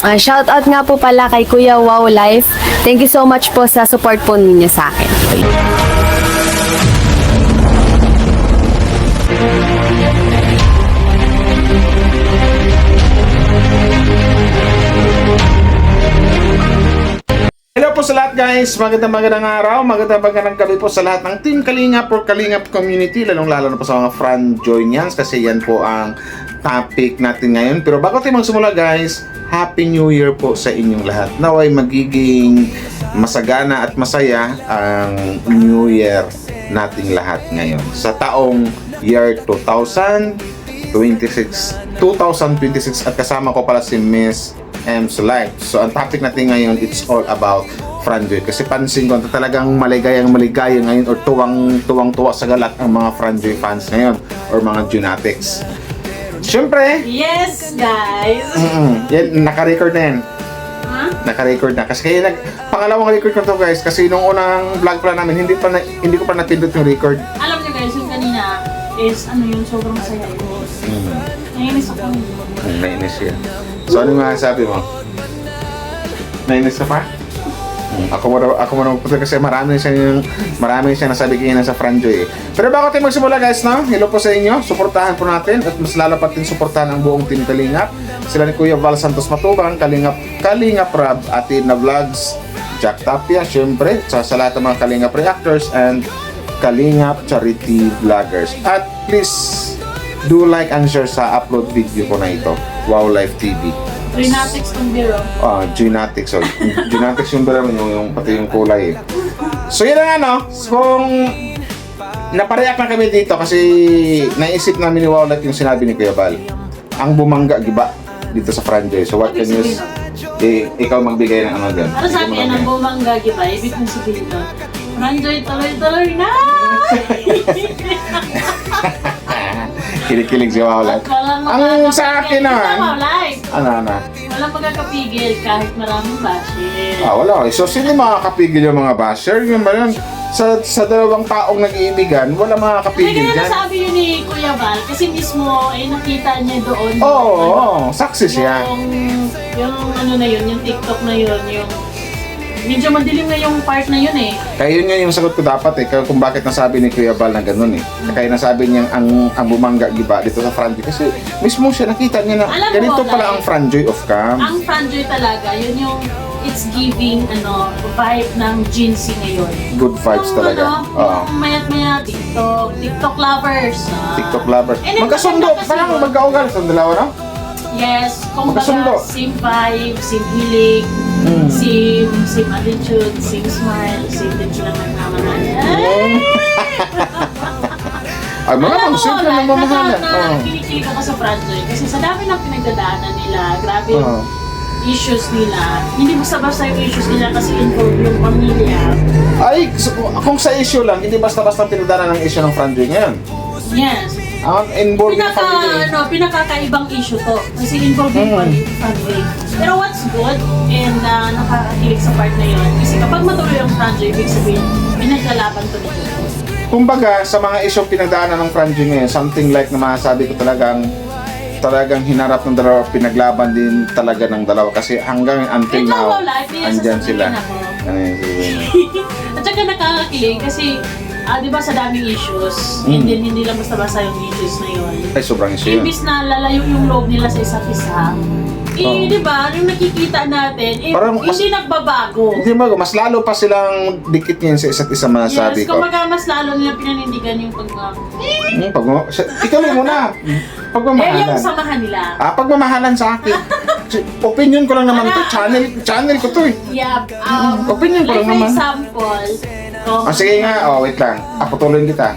Shoutout nga po pala kay Kuya Wow Life. Thank you so much po sa support po ninyo sa akin. Hello po sa lahat guys, magandang araw, magandang gabi po sa lahat ng Team Kalingap or Kalingap Community, lalong-lalo na po sa mga Franjoynians kasi yan po ang topic natin ngayon. Pero bago tayo magsimula guys, Happy New Year po sa inyong lahat. Naway magiging masagana at masaya ang New Year nating lahat ngayon. Sa taong year 2026 at kasama ko pala si Miss M's Life. So ang topic natin ngayon, it's all about Franjoy. Kasi pansin ko na talagang maligayang ngayon or tuwang-tuwa sa galat ang mga Franjoy fans ngayon or mga Junatics. Siyempre, Yes, guys! yan, naka-record na yan. Huh? Naka-record na. Kasi kaya pangalawang record ko to guys. Kasi nung unang vlog pala namin, hindi ko pa napindot yung record. Alam niyo guys, yung kanina is yung sobrang saya yun. Nainis ako. Nainis siya. So ano nga sabi mo? Nainis ka pa? Ako mo na magpunta kasi marami siya nasabi kanina sa Franjoy. Pero bago tayo magsimula guys, no? Hello po sa inyo. Suportahan po natin at mas lalo pa din suportahan ang buong Team Kalingap. Sila ni Kuya Val Santos Matubang, Kalingap Rab, Atin na Vlogs, Jack Tapia, syempre, sa lahat ng mga Kalingap Reactors and Kalingap Charity Vloggers. At please do like and share sa upload video ko na ito, Wow Life TV. Trinatics tong biro. Genetics. So, genetics yung bala yung pati yung kulay. So, yun na nga, no? So, kung napareact na kami dito kasi naisip namin ni Wow Life yung sinabi ni Kuya Val. Ang bumangga, giba, dito sa Franjoy. So, what can you... ikaw magbigay ng ano dyan. Ano sabi yan, ang bumangga, giba? Ibig kong sabihin nun, Franjoy, tuloy-tuloy na! Kinikilig si Wow Life. Ang sa akin naman, ano? Walang magkakapigil kahit maraming bashing. Wala. So, sino makakapigil yung mga basher? Yun ba yun? Sa dalawang taong nag-iibigan, wala makakapigil Kaya dyan. nasabi yun ni Kuya Val, kasi mismo nakita niya doon. Oo, success siya. Yung ano na yun, yung TikTok na yun, yung medyo madilim na yung part na yun eh. Kaya yun nga yung sagot ko dapat kaya kung bakit nasabi ni Kuya Val na ganun Kaya nasabi niya ang bumangga giba dito sa Franjoy kasi mismo siya nakita niya na Alam mo, ganito pala like, ang Franjoy of Cam. Ang Franjoy talaga, yun yung it's giving vibe ng Jinxie ngayon. Good vibes Yung, talaga. Yung mayat-maya TikTok lovers. TikTok lovers. And then Magkasundo, maganda kasi parang yun. magkaugal sa dalawa, no? Yes, Magkasundo. kumbaga, same vibe, same hilig, same attitude, same smile, same din sila nagmamahalan. Ay, malamang simple na mamahalan. Kinikilig ako sa Franjoy kasi sa dami ng pinagdadaanan nila, grabe yung issues nila. Hindi basta-basta yung issues nila kasi involved yung pamilya. Ay, kung sa issue lang, hindi basta-basta pinagdaanan ng issue ng Franjoy ngayon. Yes. Involved yung family. Pinakakaibang issue to. Kasi involved yung family. Pero what's good and nakakakilig sa part na yun, kasi kapag matuloy ang Franjoy, ibig sabihin, pinaglalaban to nito. Kumbaga, sa mga issue pinagdaanan ng Franjoy ngayon, something like na masasabi ko talagang hinarap ng dalawa, pinaglaban din talaga ng dalawa kasi hanggang until now, andyan sila. Ano yun sabihin? At saka nakakakilig kasi di ba sa daming issues, hindi lang basta-basta yung issues na yun. Ay, sobrang issue yun. Imbis na lalayo yung loob nila sa isa't isa, di ba, yung nakikita natin, Parang mas- hindi nagbabago. Hindi ba, mas lalo pa silang dikit ngayon sa isa't isa masasabi Yes, ko. kumbaga mas lalo nila pinanindigan yung Ikaw muna, pagmamahalan. yung samahan nila. Pagmamahalan sa akin. Opinion ko lang naman to, channel ko to Yeah, Opinion ko like lang naman. for example, Sige nga, wait lang. Patuloyin kita.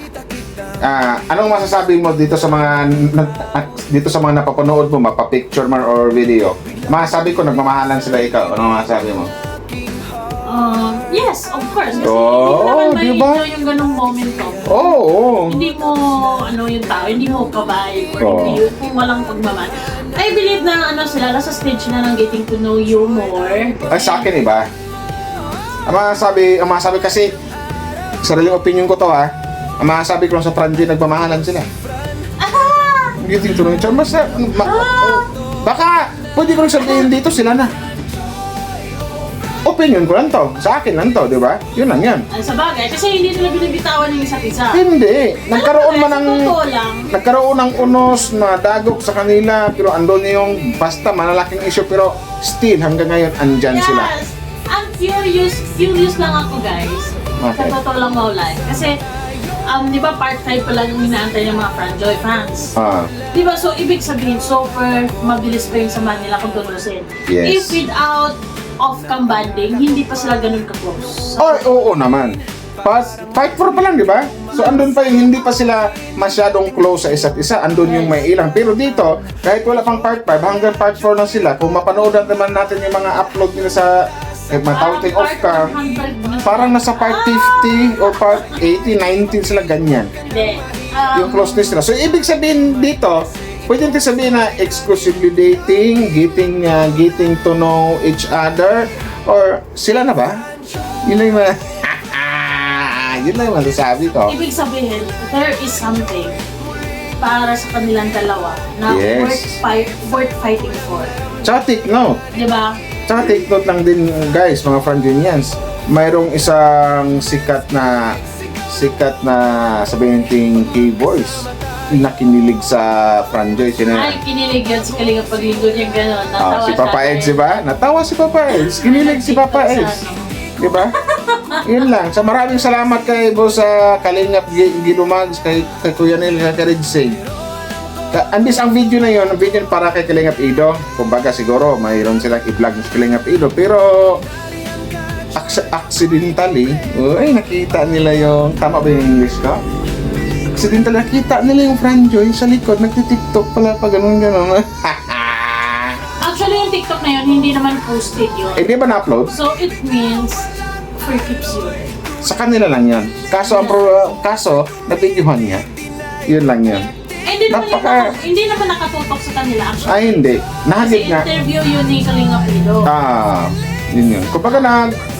Anong masasabi mo dito sa mga napapanood mo, mapa-picture man or video? Masasabi ko, nagmamahalan sila ikaw. Anong masasabi mo? yes, of course. Kasi Oo, hindi diba? naman may yung ganong momento. Oo. Hindi mo, yung tao, hindi mo kabayo or Oo. hindi kung walang pagmamahal. I believe na sila, nasa stage na ng getting to know you more. Ay, sa akin iba. Ang masasabi kasi, sariling opinion ko to ang masasabi ko lang sa Franjoy, nagmamahalan sila. Getting to know each other. Basta, baka pwede ko rin sabihin dito sila na. Opinion ko lang to. Sa akin lang to, di ba? Yun lang yan. Sa bagay, kasi hindi nila binibitawan yung isa't isa. Hindi. Nagkaroon man ng... Sa totoo lang, Nagkaroon ng unos na dagok sa kanila, pero andun yung basta malalaking issue, pero still hanggang ngayon andyan sila. yes, I'm curious lang ako guys. Okay. Sa totoo lang Wowlife. Kasi, di ba part 5 pa lang yung inaantay ng mga Franjoy fans. Ah, Di ba? So, ibig sabihin, super mabilis pa yung samahan nila kung tutusin. Yes. If without off-cam banding, hindi pa sila ganun ka-close. oo naman. Fight for pa lang, di ba? So andun pa yung hindi pa sila masyadong close sa isa't isa, andun yung may ilang. Pero dito, kahit wala pang part 5, hanggang part 4 na sila, kung mapanoodan naman natin yung mga upload nila sa matawting off-cam, parang nasa part 50 or part 80, 90 sila ganyan. Hindi. Yung closeness nila. So, ibig sabihin dito, pwede natin sabihin na exclusively dating, getting to know each other, or sila na ba? Yun lang yung yun lang yung masasabi ko. Ibig sabihin, there is something para sa kanilang dalawa na Yes. worth fighting for. Tsaka take note. Di ba? Tsaka take note lang din guys, mga Franjunians. Mayroong isang sikat na sabihin nating keyboards na kinilig sa Franjoy. Ay, kinilig yan si Kalinga Pagligo niya gano'n. Natawa Si Papa siya. Eds, diba? Natawa si Papa Eds. Kinilig si Papa Eds. Diba? Yun lang. So maraming salamat kay Boss Kalingap Gilumags, kay Kuya Nel, kay Red Sing. Andis ang video na yun, ang video para kay Kalingap Ido. Kumbaga siguro mayroon silang i-vlog sa Kalingap Ido. Pero accidentally, nakita nila yung, tama ba yung English ko? Accidentally nakita nila yung Franjoy sa likod, nagti-tiktok pala pa ganun-ganun. Actually, yung TikTok na yun, hindi naman posted yun. Di ba na-upload? So, it means, free keeps you. Sa kanila lang yan. Kaso, nabidyohan niya. Yun lang yan. Hindi naman nakatutok sa kanila actually. Ay, hindi. Kasi Nahagip nga. interview yun ni Kalinga Pido. Yun yun. Kumbaga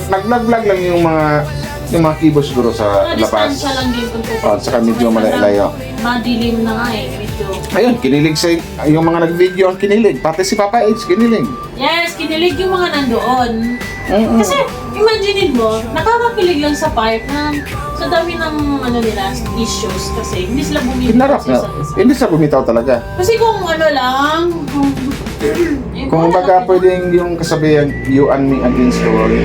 nag-vlog-vlog lang yung mga keyboard siguro sa Mga labas. distansya lang din kung tutok. Oh, saka medyo malayo. Madilim na nga eh, medyo. Ayun, kinilig sa yung mga nag-video ang kinilig. Pati si Papa H kinilig. Yes, kinilig yung mga nandoon. Mm-mm. Kasi, imagine mo, nakakakilig lang sa part na sa dami ng nila, issues kasi hindi sila bumibig Hinarap sa na. isa't isa. Hindi siya bumitaw talaga. Kasi kung ano lang, Kung baga pwedeng yung kasabihan, you and me against the world.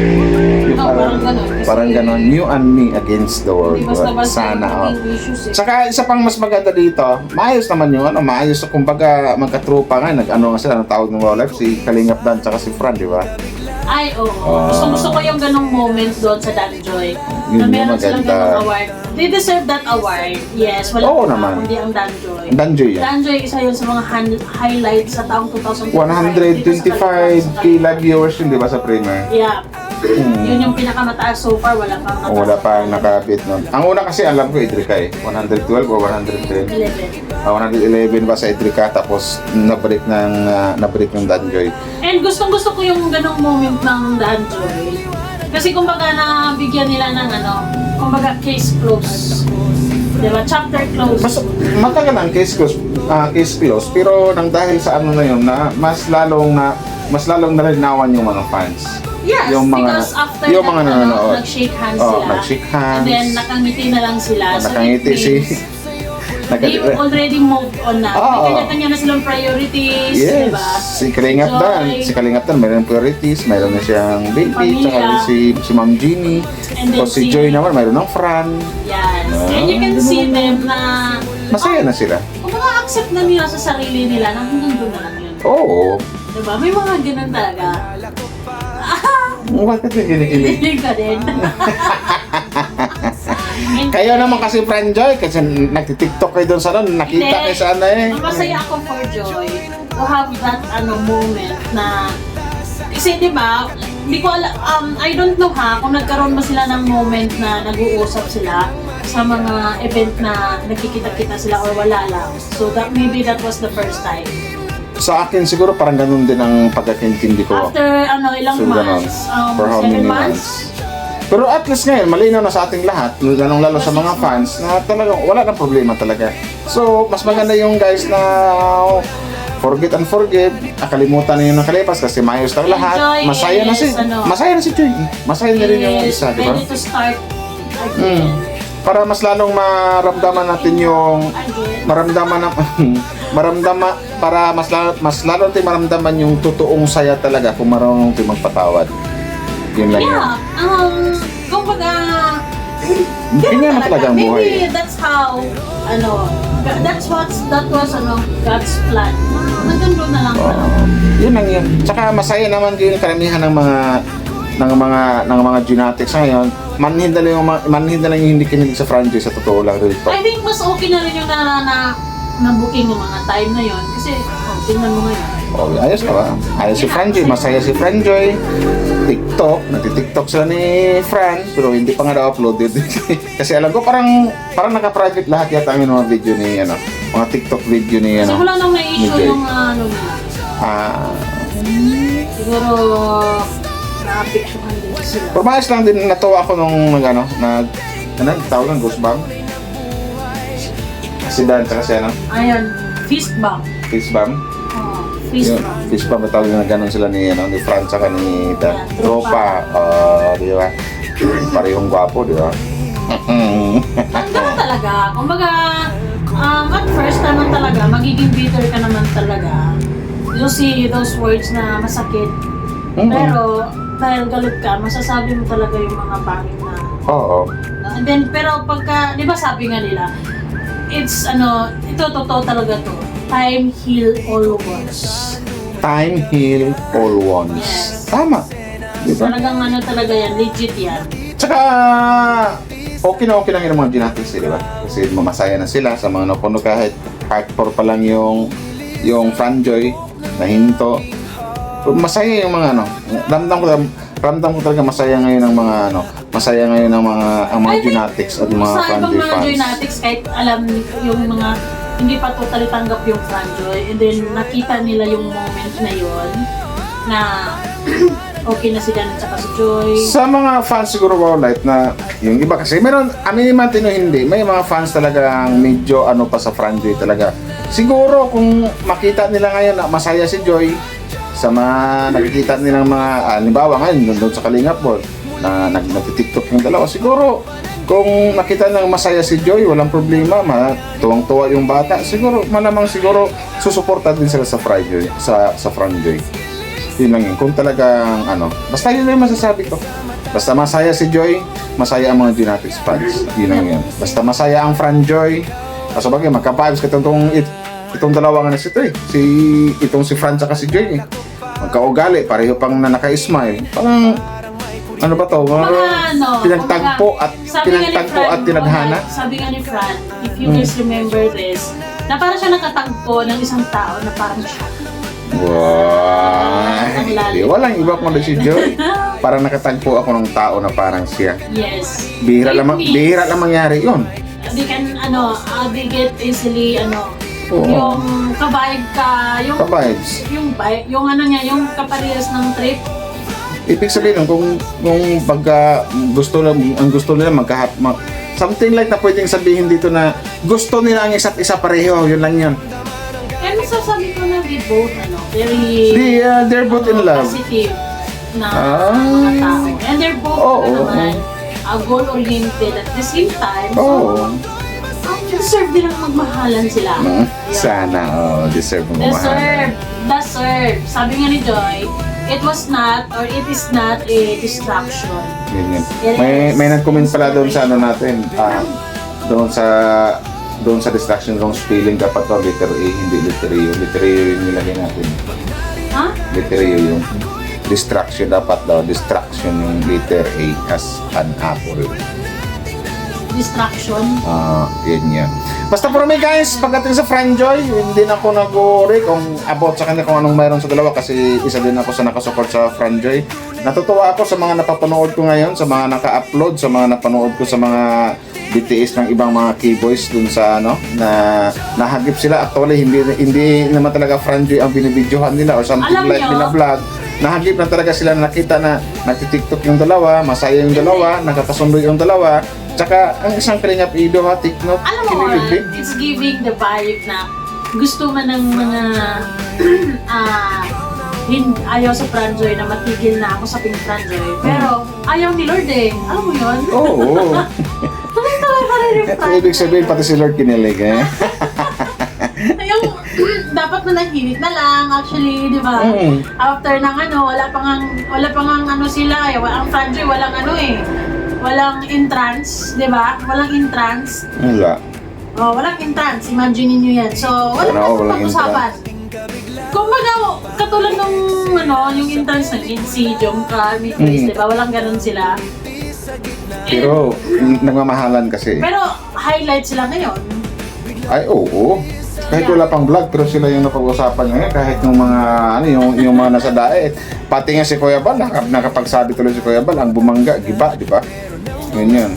Yung parang ganun. Kasi- parang ganon, you and me against the world. Hindi basta-basta Sana, oh. yung issues eh. Tsaka isa pang mas maganda dito, maayos naman yung maayos kumbaga magkatrupa nga, nag-ano nga sila, ang tawag ng Wowlife, si Kalingap Dan tsaka si Fran, di ba? Ay, oo. Gusto ko yung ganong moment doon sa Danjoy. Yun Na yung meron silang maganda. ganong award. They deserve that award. Yes, wala Oo pa naman. kundi ang Danjoy. Danjoy yan. Danjoy, isa yun sa mga highlights sa taong 2025. 125k live viewers yun, di ba, sa premiere? Yeah. Yun yung pinakamataas so far. Wala pang nakasama. Wala pa nakabit nun. Ang una kasi alam ko Edrica eh, 112 o 110. 11. 111 ba sa Edrica, tapos nabalik ng Danjoy. And gustong-gusto ko yung ganong moment ng Danjoy. Kasi kumbaga nabigyan nila ng kumbaga case close. Diba? Chapter close. Matagal ang case close, pero nang dahil sa ano na yun, na mas lalong nalinawan yung mga fans. Yes, Yung mga- because after yung that, mga nanonood. nag-shake hands Oh, sila. nag-shake hands. And then, nakangiti na lang sila. Nakangiti so, si... They already moved on na. Oo. May kanya-kanya na silang priorities, Yes, diba? si Kalingap Dan, mayroon priorities, mayroon na siyang baby, Pamilya. tsaka si Ma'am Jeannie, And then o si Joy naman, mayroon ng Fran. Yes. And you can see them na Masaya na sila. kung accept na nila sa sarili nila na hanggang doon na lang yun. Oo. Diba? May mga ganun talaga. Bakit yung kinikilig? Hindi ka din. And Kayo naman kasi Franjoy, kasi nagtitiktok kayo doon sa doon, nakita Hindi. kayo sa ano eh. Ang masaya ako for Joy to have that moment na kasi di ba, hindi ko alam, I don't know kung nagkaroon ba sila ng moment na nag-uusap sila sa mga event na nagkikita-kita sila or wala lang. So that maybe that was the first time. Sa akin siguro parang ganun din ang pagkakaintindi ko. After ilang So, ganon. months? For how 7 many months? months? Pero at least ngayon, malinaw na sa ating lahat, lalo sa mga fans, na talagang wala nang problema talaga. So, mas maganda yung guys na forget and forgive, nakalimutan na yung nakalipas kasi maayos lang lahat. Joy Masaya na is, si, ano, masaya na si Joy. Masaya na rin yung is isa, di ba? ready to start again. Para mas lalong maramdaman natin yung maramdaman na para mas lalo natin maramdaman yung totoong saya talaga kung marunong tayo magpatawad. Yun lang yun. Yeah, kumbaga, Ganyan na talaga ang buhay. maybe that's how, that was, God's plan. Hanggang doon na lang. Yun lang yun. Tsaka masaya naman din karamihan ng mga genetics ngayon. Manhin na lang yung hindi kinilig sa franchise sa totoo lang rin ito. I think mas okay na rin yung na booking ng mga time na yon kasi tingnan mo ngayon. Oh, ayos na ba? Ayos si Franjoy, masaya si Franjoy. Nagti-TikTok sila ni Fran, pero hindi pa nga na-uploaded. Kasi alam ko parang naka-private lahat yata ang mga video ni mga TikTok video ni Kasi wala nang na-issue Jay. yung nila. Siguro na-apictuhan din sila. Pero maayos lang din, natuwa ako nung tawag ng Ghost Bang. Si Dan, tsaka si Ayan, fist bump. Fist Bang. Fist Yun, bump. Fist Bang, tawag na gano'n sila ni Fran, tsaka ni Dan. Yeah, Tropa, di ba? Parehong gwapo, di ba? Ganun talaga. Kumbaga, at first naman talaga, magiging bitter ka naman talaga. You see those words na masakit. Pero, dahil galit ka, masasabi mo talaga yung mga pangit na. Oo. And then, pero pagka, di ba sabi nga nila, it's ito totoo talaga to. Time heal all wounds. Time heal all wounds. Yes. Tama. Di ba? Talagang talaga yan, legit yan. Tsaka, okay lang yung mga genetics, di ba? Kasi mamasaya na sila sa mga napuno kahit hardcore pa lang yung Franjoy na hinto. Masaya yung mga ramdam ko talaga masaya ngayon ang mga ang mga genetics at mga Sa ibang Franjoy mga fans. genetics, kahit alam yung mga hindi pa totally tanggap yung Franjoy, and then nakita nila yung moment na yon na okay na si Dan at saka si Joy. Sa mga fans siguro Wowlife na yung iba kasi meron, aminin natin o hindi, may mga fans talagang medyo pa sa Franjoy talaga. Siguro kung makita nila ngayon na masaya si Joy sa mga nakikita nilang mga halimbawa ngayon doon sa Kalingap Ball na nagti-TikTok yung dalawa, siguro kung nakita nilang masaya si Joy, walang problema, tuwang-tuwa yung bata, siguro malamang susuporta din sila sa Franjoy, sa Franjoy. Yun lang yun. Kung talagang basta yun lang yung masasabi ko. Basta masaya si Joy, masaya ang mga genetics fans. Yun lang yun. Basta masaya ang Franjoy. Kaso bagay, magka-vibes ka itong dalawa nga na si si Fran at si Joy. Magkaugali, pareho pang na naka-smile. Parang, ano ba to? Pinagtagpo at tinadhana. Sabi nga ni Fran, if you guys remember this, na parang siya nakatagpo ng isang tao na parang siya. Wow! Walang iba kundi si Joy. Parang nakatagpo ako ng tao na parang siya. Yes. Bihira lang mangyari yun. They can, they get easily, Oo. yung kabayag ka, yung Ka-vibes. yung kaparehas ng trip. Ibig sabihin kung pagka gusto nila something like na pwedeng sabihin dito na gusto nila ang isa't isa pareho, yun lang yun. Kaya masasabi ko na they both, very They're both in love. positive na mga tao. And they're both, goal-oriented at the same time. Oo. Deserve din ang magmahalan sila. Sana, deserve mo mahal. Deserve. Sabi nga ni Joy, it is not a distraction. Yun. It May is- nag-comment pala doon sa natin, doon sa distraction wrong spelling dapat to letter A, hindi letter U. Letter U yung nilagay natin. Ha? Letter U yung distraction dapat daw. Distraction yung letter A as an apple. Distraction. Yun yan. Basta for me guys, pagdating sa Franjoy, hindi na ako nag-worry kung about sa kanya kung anong mayroon sa dalawa kasi isa din ako sa nakasupport sa Franjoy. Natutuwa ako sa mga napapanood ko ngayon, sa mga naka-upload, sa mga napanood ko sa mga BTS ng ibang mga keyboys dun sa na nahagip sila. Actually, hindi naman talaga Franjoy ang binibidyohan nila or something Alam like nyo, bina-vlog. Nahagip na talaga sila, nakita na nagti-TikTok yung dalawa, masaya yung dalawa, nakakasundo yung dalawa. Tsaka ang isang Kalingap Ido ha, TikTok, Alam mo, kinilig din. it's giving the vibe na gusto man ng mga ayaw sa Franjoy na matigil na ako sa Pink Franjoy. Pero ayaw ni Lord eh. Alam mo yun? Oo. Tuloy-tuloy pa rin yung Ito ibig sabihin, pati si Lord kinilig, eh? Yung dapat na nahilit na lang actually, di ba? After ng wala pang ano sila eh. Ang Franjoy walang walang entrance, di ba? Walang entrance. Wala. Oh, walang entrance. Imagine niyo yan. So, walang pag-usapan. Kung baga, katulad nung yung entrance ng si Jomcar, di ba? Walang ganun sila. Pero, nagmamahalan kasi. Pero, highlight sila ngayon. Ay, oo. Kahit wala pang vlog, pero sila yung napag-usapan ngayon. Kahit yung mga, yung mga nasa daet. Pati nga si Kuya Bal, nakapagsabi tuloy si Kuya Bal, ang bumangga, giba, di ba? Yun.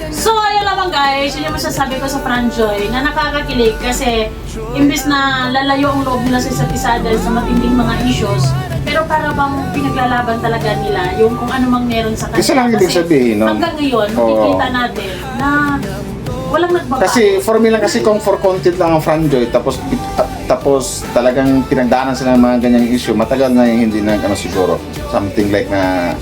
So, ayun naman guys, yun yung masasabi ko sa Franjoy na nakakakilig kasi imbis na lalayo ang loob nila sa isa't isa dahil sa matinding mga issues, pero para bang pinaglalaban talaga nila yung kung ano mang meron sa kanila. Isa lang ibig sabihin, no? Hanggang ngayon, makikita natin na walang nagbabago. Kasi for me lang kasi kung for content lang ang Franjoy tapos talagang pinagdaanan sila ng mga ganyang issue, matagal na yung hindi siguro something like na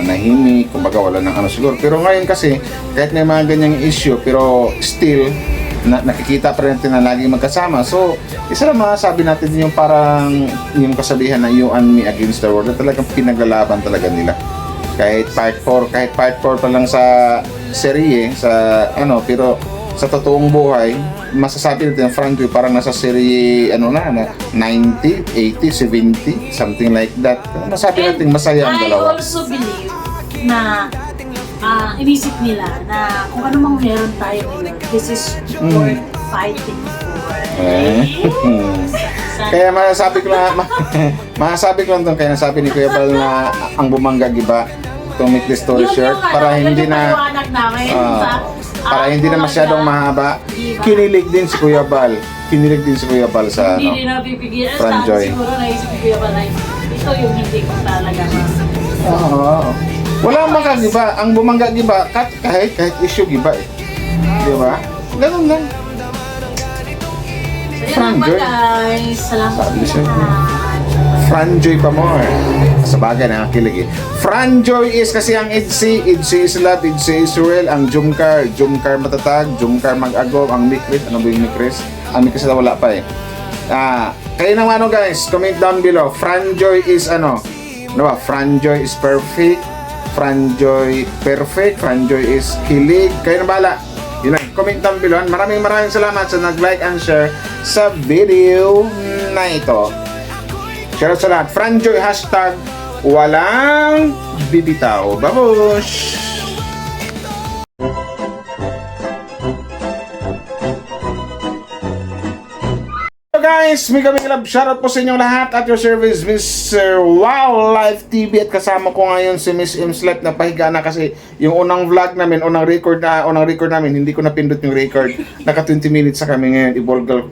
nahimik, kumbaga wala nang siguro. Pero ngayon kasi kahit may mga ganyang issue pero still nakikita pa rin natin na lagi magkasama. So isa lang masasabi natin yung parang yung kasabihan na you and me against the world, na talagang pinaglalaban talaga nila. Kahit part 4 pa lang sa serye, pero sa totoong buhay, masasabi natin ang Franjoy parang nasa serye, 90, 80, 70, something like that. Masasabi natin masaya ang dalawa. I also believe na inisip nila na kung ano mang meron tayo ngayon, this is worth fighting for. Kaya masasabi ko lang doon, kaya nasabi ni Kuya Bal na ang bumangga giba, to make the story short, para hindi na masyadong mahaba. Kinilig din si Kuya Bal sa Hindi rin napipigilan. Franjoy. Siguro naisip ni Kuya Bal na ito yung hindi ko talaga wala makagiba. Ang bumangga giba, kahit issue giba eh. Di ba? Ganun lang. So yun lang ba Franjoy. guys. Salamat Sabi sa siya. lahat. Franjoy pa more. Sa bagay, nakakilig eh. Franjoy is kasi ang Idsi is love, Idsi is real. Ang Jomcar matatag, Jomcar mag-agom. Ang Mikris, ano ba yung Mikris? Ang Mikris na wala pa eh. Kayo naman guys, comment down below. Franjoy is Franjoy is perfect. Franjoy perfect. Franjoy is kilig. Kayo na bala. Yun lang, comment down below. Maraming salamat sa nag-like and share sa video na ito. Share sa lahat. Franjoy, hashtag walang bibitaw. Babush! So guys, mega love shoutout po sa inyong lahat at your service, Mr. Wow Life TV, at kasama ko ngayon si Miss M Slep na pahiga na kasi yung unang vlog namin, unang record namin, hindi ko napindot yung record. Naka 20 minutes sa kami ngayon,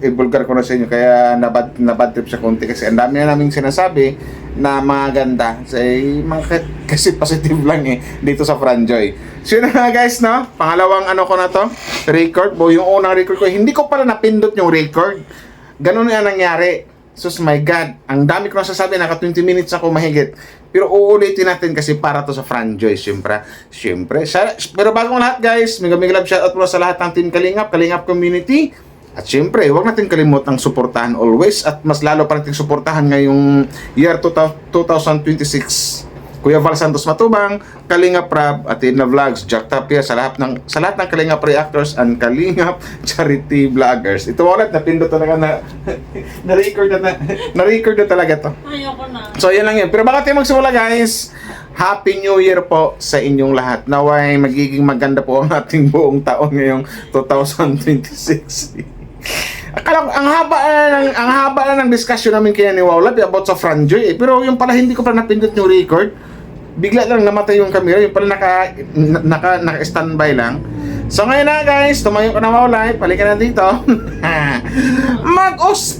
ibulgar ko na sa inyo, kaya nabad trip sa konti kasi ang dami na naming sinasabi na maganda kasi positive lang dito sa Franjoy. So yun na guys, no? Pangalawang ko na to, record. Yung unang record ko, hindi ko pala napindot yung record. Ganun na nangyari. Sus my God, ang dami ko nasasabi, naka 20 minutes ako mahigit. Pero uulitin natin kasi para to sa Franjoy, syempre. Pero bagong lahat guys, mega love shoutout po sa lahat ng Team Kalingap Community. At syempre, huwag natin kalimutang suportahan always, at mas lalo pa natin suportahan ngayong year 2026. Kuya Val Santos Matubang, Kalingap Rab, at Edna Vlogs, Jack Tapia, sa lahat ng Kalingap Reactors and Kalingap Charity Vloggers. Ito ulit, napindot talaga na-record na talaga to. Ayoko na. So, yan lang yun. Pero baka tayo magsimula guys, Happy New Year po sa inyong lahat. Naway magiging maganda po ang ating buong taon ngayong 2026. Akala ko, ang haba na ng discussion namin kaya ni Wow Lab about sa Franjoy pero yung pala hindi ko pa napindot yung record. Bigla lang namatay yung camera, yung pala naka-standby lang. So ngayon na guys, tumayo ka na Wow Live, balik ka na dito.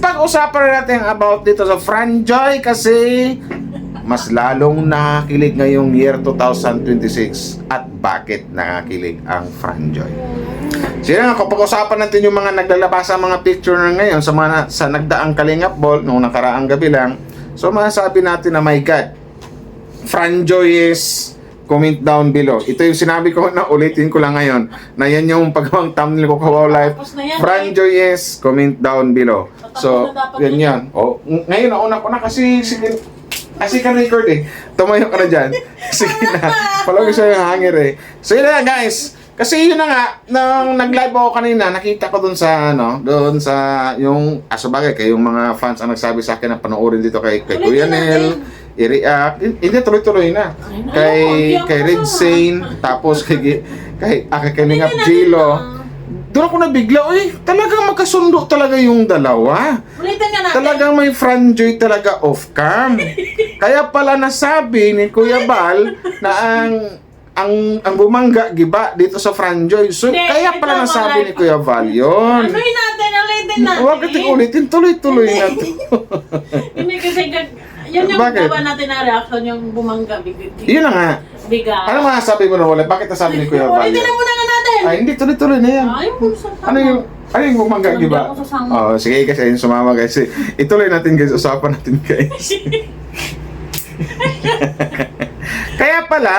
Pag-usapan natin about dito sa Franjoy kasi mas lalong nakakilig ngayong year 2026. At bakit nakakilig ang Franjoy? Sige nga, kapag usapan natin yung mga naglalabas sa mga picture na ngayon sa nagdaang Kalingap Ball nung nakaraang gabi lang. So masasabi natin na my God, Franjoy is comment down below. Ito yung sinabi ko na ulitin ko lang ngayon na yan yung pagawang thumbnail ko Kawaw Life. Tapos na yan, Franjoy is comment down below. So, na dapat yan yan. Oh, ngayon nauna ko na kasi kasi ka record eh. Tumayo ka na dyan. Sige na. Palagi siya yung hanger eh. So yun na guys. Kasi yun na nga, nung nag-live ako kanina, nakita ko dun sa, yung, sabagay, kayong mga fans ang nagsabi sa akin na panoorin dito kay Kuya Nel, i-react, hindi tuloy-tuloy na. Kay Red Sane, tapos kay Kalingap Jilo. Doon ako nabigla, talagang magkasundo talaga yung dalawa. Ulitin nga natin. Talagang may Franjoy talaga off-cam. Kaya pala nasabi ni Kuya Bal na ang bumangga giba dito sa Franjoy. So, Hindi, kaya pala ito, nasabi mga- ni Kuya Val yun. Ulitin natin. Huwag natin ulitin, tuloy-tuloy na to. Hindi kasi, yun yung Bakit? gawa natin na reaction, yung bumangga, Yun na nga. biga. Ano masasabi mo na wala? Bakit nasabi ni Kuya Val Ulitin yun? na muna nga natin. Ay, hindi, tuloy-tuloy na yan. Ayaw mo sa Ano yung bumangga Hindi giba? ako sasama. Oh, sige guys, ayun sumama guys. Ituloy natin guys, usapan natin guys. Kaya pala,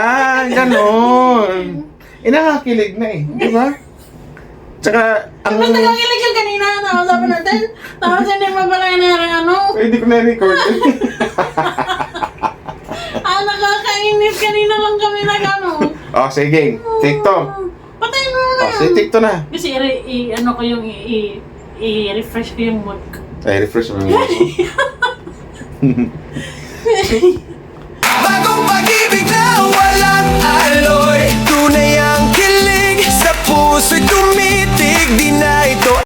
ganon. Inakakilig na eh, di ba? Tsaka, ang... Ba't nakakilig yung kanina? Nakasabi natin. Tapos hindi mo pala yung ano. Hindi ko na-record. Nakakainis. Kanina lang kami nag-ano. Oh, sige. TikTok. Patayin mo na. Oh, sige, TikTok na. Kasi ano ko yung i-refresh ko yung mood ko. Ay, refresh mo yung Bagong pag-ibig na walang aloy. Tunay ang kilig sa puso'y tumitig. Di na ito